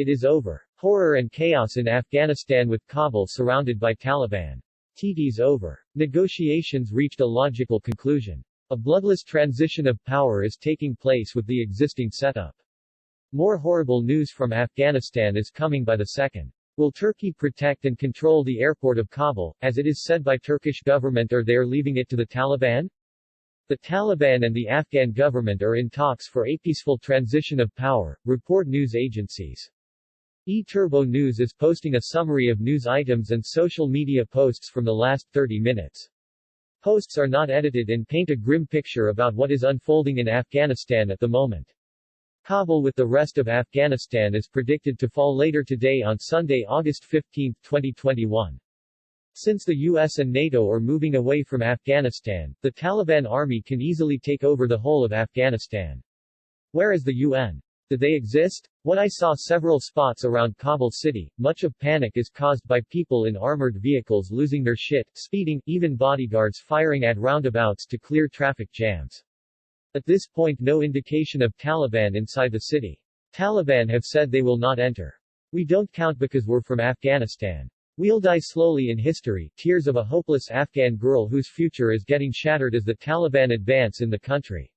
It is over. Horror and chaos in Afghanistan with Kabul surrounded by Taliban. TT's over. Negotiations reached a logical conclusion. A bloodless transition of power is taking place with the existing setup. More horrible news from Afghanistan is coming by the second. Will Turkey protect and control the airport of Kabul, as it is said by Turkish government, or they are leaving it to the Taliban? The Taliban and the Afghan government are in talks for a peaceful transition of power, report news agencies. eTurboNews is posting a summary of news items and social media posts from the last 30 minutes. Posts are not edited and paint a grim picture about what is unfolding in Afghanistan at the moment. Kabul with the rest of Afghanistan is predicted to fall later today on Sunday, August 15, 2021. Since the US and NATO are moving away from Afghanistan, the Taliban army can easily take over the whole of Afghanistan. Where is the UN? Do they exist? When I saw several spots around Kabul city, much of panic is caused by people in armored vehicles losing their shit, speeding, even bodyguards firing at roundabouts to clear traffic jams. At this point, no indication of Taliban inside the city. Taliban have said they will not enter. We don't count because we're from Afghanistan. We'll die slowly in history. Tears of a hopeless Afghan girl whose future is getting shattered as the Taliban advance in the country.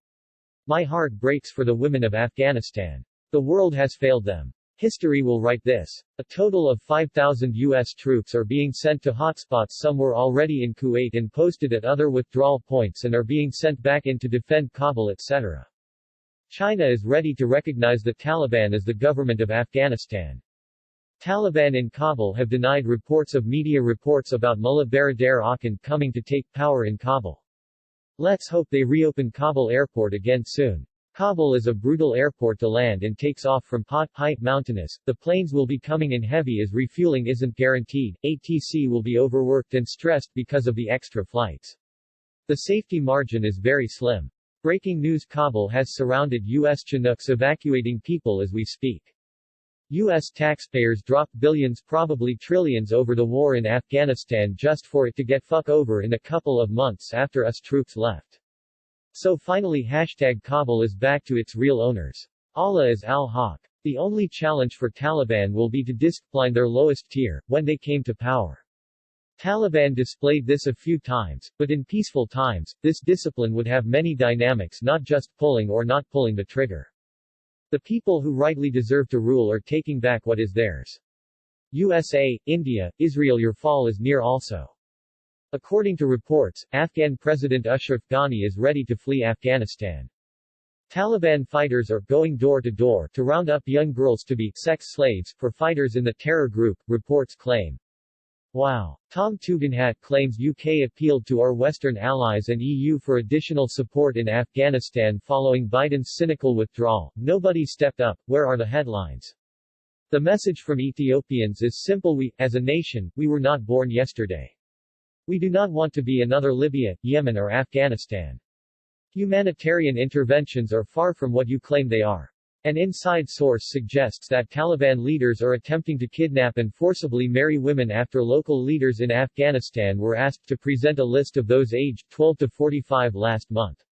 My heart breaks for the women of Afghanistan. The world has failed them. History will write this. A total of 5,000 U.S. troops are being sent to hotspots. Some were already in Kuwait and posted at other withdrawal points and are being sent back in to defend Kabul, etc. China is ready to recognize the Taliban as the government of Afghanistan. Taliban in Kabul have denied reports of media reports about Mullah Baradar Akhund coming to take power in Kabul. Let's hope they reopen Kabul airport again soon. Kabul is a brutal airport to land and takes off from height mountainous. The planes will be coming in heavy as refueling isn't guaranteed. ATC will be overworked and stressed because of the extra flights. The safety margin is very slim. Breaking news: Kabul has surrounded U.S. Chinooks evacuating people as we speak. U.S. taxpayers dropped billions, probably trillions, over the war in Afghanistan just for it to get fuck over in a couple of months after US troops left. So finally #Kabul is back to its real owners. Allah is al-Haq. The only challenge for Taliban will be to discipline their lowest tier, when they came to power. Taliban displayed this a few times, but in peaceful times, this discipline would have many dynamics, not just pulling or not pulling the trigger. The people who rightly deserve to rule are taking back what is theirs. USA, India, Israel, your fall is near also. According to reports, Afghan President Ashraf Ghani is ready to flee Afghanistan. Taliban fighters are going door to door to round up young girls to be sex slaves for fighters in the terror group, reports claim. Wow. Tom Tugendhat claims UK appealed to our Western allies and EU for additional support in Afghanistan following Biden's cynical withdrawal. Nobody stepped up. Where are the headlines? The message from Ethiopians is simple: we, as a nation, we were not born yesterday. We do not want to be another Libya, Yemen or Afghanistan. Humanitarian interventions are far from what you claim they are. An inside source suggests that Taliban leaders are attempting to kidnap and forcibly marry women after local leaders in Afghanistan were asked to present a list of those aged 12 to 45 last month.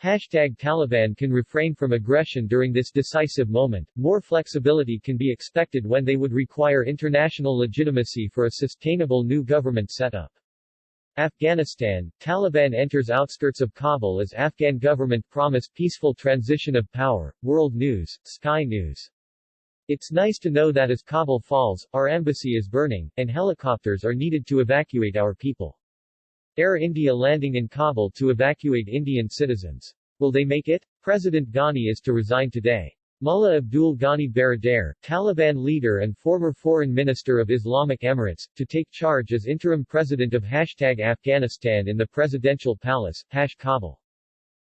#Taliban can refrain from aggression during this decisive moment. More flexibility can be expected when they would require international legitimacy for a sustainable new government setup. Afghanistan, Taliban enters outskirts of Kabul as Afghan government promise peaceful transition of power. World News, Sky News. It's nice to know that as Kabul falls, our embassy is burning, and helicopters are needed to evacuate our people. Air India landing in Kabul to evacuate Indian citizens. Will they make it? President Ghani is to resign today. Mullah Abdul Ghani Baradar, Taliban leader and former Foreign Minister of Islamic Emirates, to take charge as interim president of #Afghanistan in the presidential palace, #Kabul.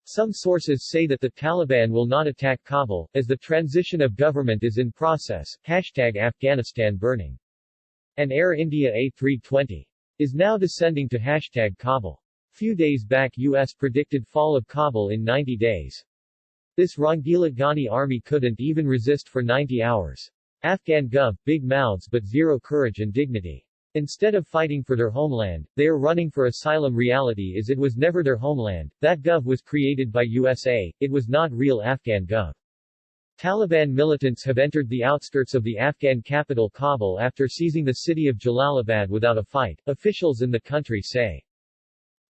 Some sources say that the Taliban will not attack Kabul, as the transition of government is in process. #Afghanistan burning. An Air India A320 is now descending to #Kabul. Few days back US predicted fall of Kabul in 90 days. This Rangila Ghani army couldn't even resist for 90 hours. Afghan Gov, big mouths but zero courage and dignity. Instead of fighting for their homeland, they are running for asylum. Reality is it was never their homeland. That Gov was created by USA, it was not real Afghan Gov. Taliban militants have entered the outskirts of the Afghan capital Kabul after seizing the city of Jalalabad without a fight, officials in the country say.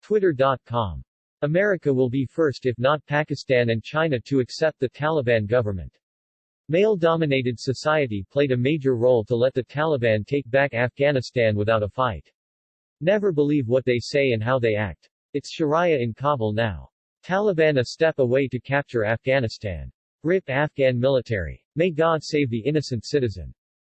Twitter.com. America will be first if not Pakistan and China to accept the Taliban government. Male-dominated society played a major role to let the Taliban take back Afghanistan without a fight. Never believe what they say and how they act. It's Sharia in Kabul now. Taliban a step away to capture Afghanistan. RIP Afghan military. May God save the innocent citizen.